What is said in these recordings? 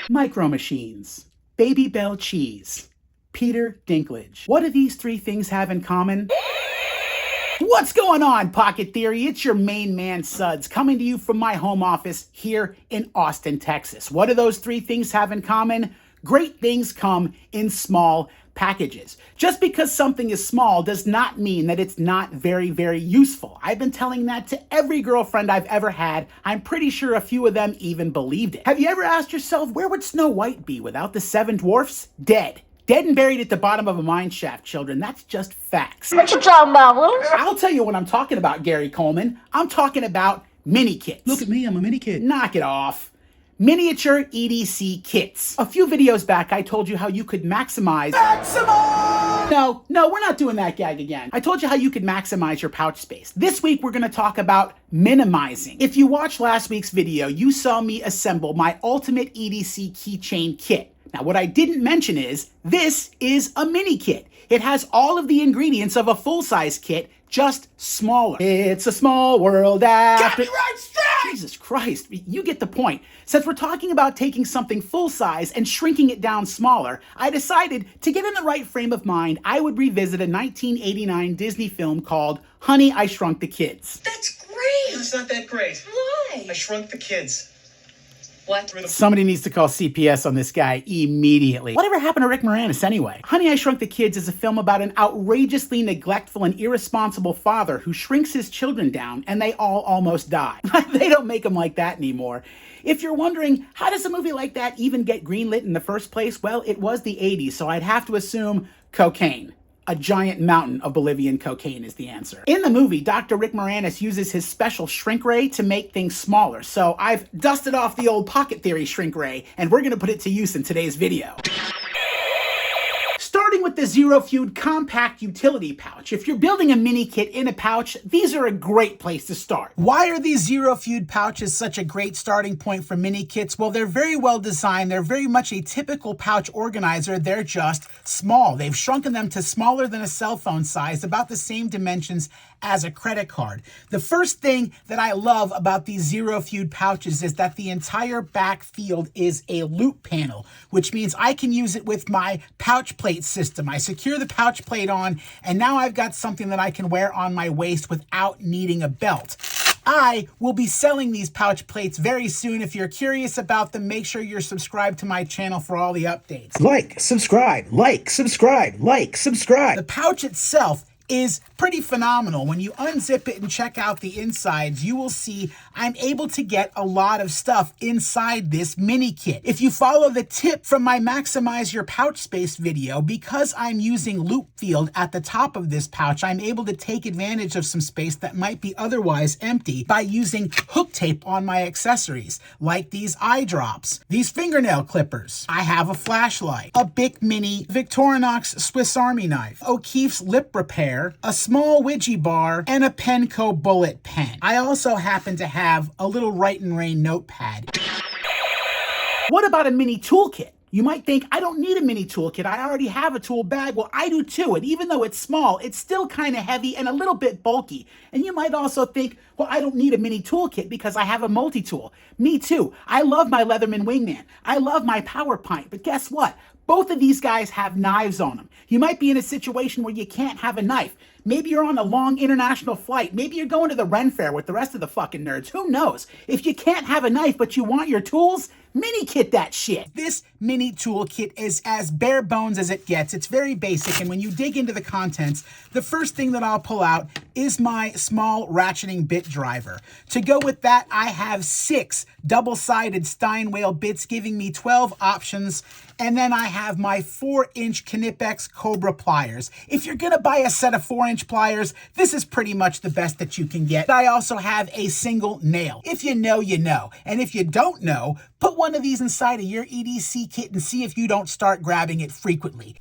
Micro Machines, Baby Bell Cheese, Peter Dinklage. What do these three things have in common? What's going on, Pocket Theory? It's your main man, Suds, coming to you from my home office here in Austin, Texas. What do those three things have in common? Great things come in small packages. Just because something is small does not mean that it's not very, very useful. I've been telling that to every girlfriend I've ever had. I'm pretty sure a few of them even believed it. Have you ever asked yourself, where would Snow White be without the 7 dwarfs? Dead. Dead and buried at the bottom of a mine shaft, children. That's just facts. What you talking about, Will? I'll tell you what I'm talking about, Gary Coleman. I'm talking about mini kits. Look at me, I'm a mini kit. Knock it off. Miniature EDC kits. A few videos back, I told you how you could maximize... No, we're not doing that gag again. I told you how you could maximize your pouch space. This week, we're gonna talk about minimizing. If you watched last week's video, you saw me assemble my ultimate EDC keychain kit. Now, what I didn't mention is, this is a mini kit. It has all of the ingredients of a full-size kit, just smaller. It's a small world after... Copyright strike! Jesus Christ, you get the point. Since we're talking about taking something full-size and shrinking it down smaller, I decided to get in the right frame of mind, I would revisit a 1989 Disney film called Honey, I Shrunk the Kids. That's great. It's not that great. Why? I Shrunk the Kids. What? Somebody needs to call CPS on this guy immediately. Whatever happened to Rick Moranis anyway? Honey, I Shrunk the Kids is a film about an outrageously neglectful and irresponsible father who shrinks his children down and they all almost die. They don't make them like that anymore. If you're wondering, how does a movie like that even get greenlit in the first place? Well, it was the 80s, so I'd have to assume cocaine. A giant mountain of Bolivian cocaine is the answer. In the movie, Dr. Rick Moranis uses his special shrink ray to make things smaller. So I've dusted off the old Pocket Theory shrink ray, and we're gonna put it to use in today's video. Starting with the ZeroFeud compact utility pouch. If you're building a mini kit in a pouch, these are a great place to start. Why are these ZeroFeud pouches such a great starting point for mini kits? Well, they're very well designed. They're very much a typical pouch organizer. They're just small. They've shrunken them to smaller than a cell phone size, about the same dimensions as a credit card. The first thing that I love about these ZeroFeud pouches is that the entire back field is a loop panel, which means I can use it with my pouch plate system. I secure the pouch plate on, and now I've got something that I can wear on my waist without needing a belt. I will be selling these pouch plates very soon. If you're curious about them, make sure you're subscribed to my channel for all the updates. Like, subscribe, like, subscribe, like, subscribe. The pouch itself is pretty phenomenal. When you unzip it and check out the insides, you will see I'm able to get a lot of stuff inside this mini kit. If you follow the tip from my Maximize Your Pouch Space video, because I'm using loop field at the top of this pouch, I'm able to take advantage of some space that might be otherwise empty by using hook tape on my accessories, like these eye drops, these fingernail clippers. I have a flashlight, a Bic Mini Victorinox Swiss Army knife, O'Keeffe's lip repair, a small Ouija bar, and a Penco bullet pen. I also happen to have a little Rite and Rain notepad. What about a mini toolkit? You might think, I don't need a mini toolkit, I already have a tool bag. Well, I do too, and even though it's small, it's still kind of heavy and a little bit bulky. And you might also think, well, I don't need a mini toolkit because I have a multi-tool. Me too. I love my Leatherman Wingman. I love my Power Pint, but guess what? Both of these guys have knives on them. You might be in a situation where you can't have a knife. Maybe you're on a long international flight. Maybe you're going to the Ren Fair with the rest of the fucking nerds. Who knows? If you can't have a knife but you want your tools, mini kit that shit. This mini toolkit is as bare bones as it gets. It's very basic, and when you dig into the contents, the first thing that I'll pull out is my small ratcheting bit driver. To go with that, I have 6 double-sided Steinwhale bits giving me 12 options, and then I have my 4-inch Knipex Cobra pliers. If you're gonna buy a set of 4-inch pliers, this is pretty much the best that you can get. I also have a single nail. If you know, you know. And if you don't know, put one of these inside of your EDC kit and see if you don't start grabbing it frequently.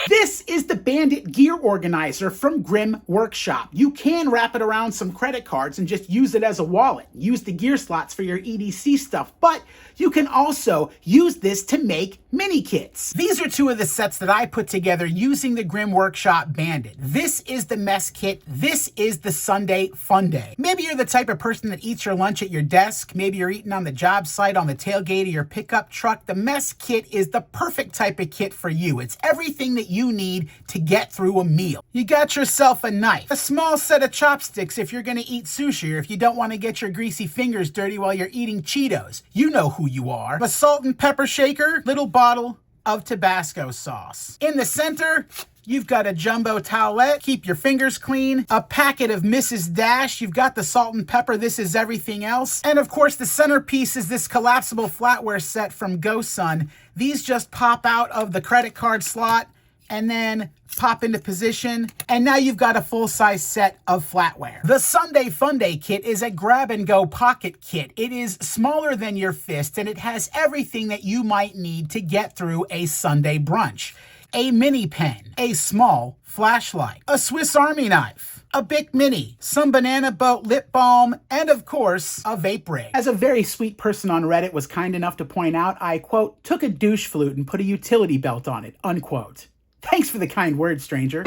This is the Bandit gear organizer from Grim Workshop. You can wrap it around some credit cards and just use it as a wallet. Use the gear slots for your EDC stuff, but you can also use this to make mini kits. These are two of the sets that I put together using the Grim Workshop Bandit. This is the mess kit. This is the Sunday Fun Day. Maybe you're the type of person that eats your lunch at your desk. Maybe you're eating on the job site, on the tailgate of your pickup truck. The mess kit is the perfect type of kit for you. It's everything that you need to get through a meal. You got yourself a knife, a small set of chopsticks if you're gonna eat sushi or if you don't want to get your greasy fingers dirty while you're eating Cheetos. You know who you are. A salt and pepper shaker, little bottle of Tabasco sauce. In the center, you've got a jumbo towelette, keep your fingers clean, a packet of Mrs. Dash, you've got the salt and pepper, this is everything else. And of course, the centerpiece is this collapsible flatware set from GoSun. These just pop out of the credit card slot and then pop into position, and now you've got a full-size set of flatware. The Sunday Fun Day kit is a grab-and-go pocket kit. It is smaller than your fist, and it has everything that you might need to get through a Sunday brunch. A mini pen, a small flashlight, a Swiss Army knife, a Bic Mini, some banana boat lip balm, and of course, a vape rig. As a very sweet person on Reddit was kind enough to point out, I, quote, took a douche flute and put a utility belt on it, unquote. Thanks for the kind words, stranger.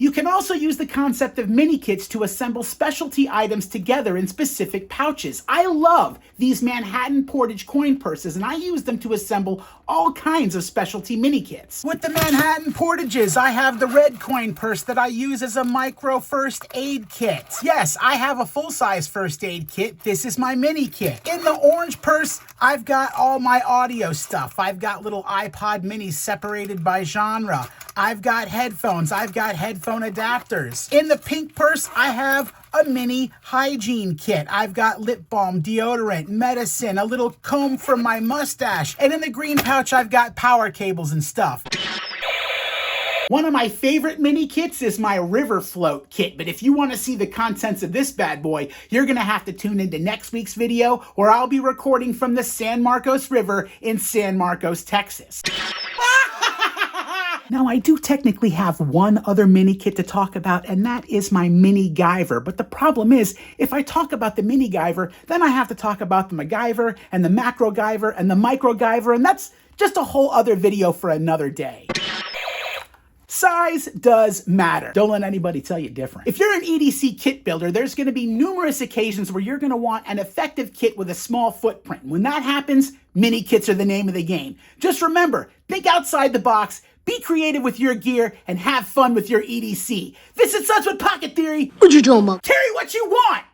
You can also use the concept of mini kits to assemble specialty items together in specific pouches. I love these Manhattan Portage coin purses, and I use them to assemble all kinds of specialty mini kits. With the Manhattan Portages, I have the red coin purse that I use as a micro first aid kit. Yes, I have a full-size first aid kit. This is my mini kit. In the orange purse, I've got all my audio stuff. I've got little iPod minis separated by genre. I've got headphones. I've got headphone adapters. In the pink purse, I have a mini hygiene kit. I've got lip balm, deodorant, medicine, a little comb for my mustache. And in the green pouch, I've got power cables and stuff. One of my favorite mini kits is my river float kit, but if you want to see the contents of this bad boy, you're going to have to tune into next week's video where I'll be recording from the San Marcos River in San Marcos, Texas. Now, I do technically have one other mini kit to talk about, and that is my Mini Guyver. But the problem is, if I talk about the Mini Guyver, then I have to talk about the MacGyver and the Macro Guyver and the Micro Guyver, and that's just a whole other video for another day. Size does matter. Don't let anybody tell you different. If you're an EDC kit builder, there's going to be numerous occasions where you're going to want an effective kit with a small footprint. When that happens, mini kits are the name of the game. Just remember, think outside the box, be creative with your gear, and have fun with your EDC. This is Suds with Pocket Theory. What you doing, Monk? Terry, what you want?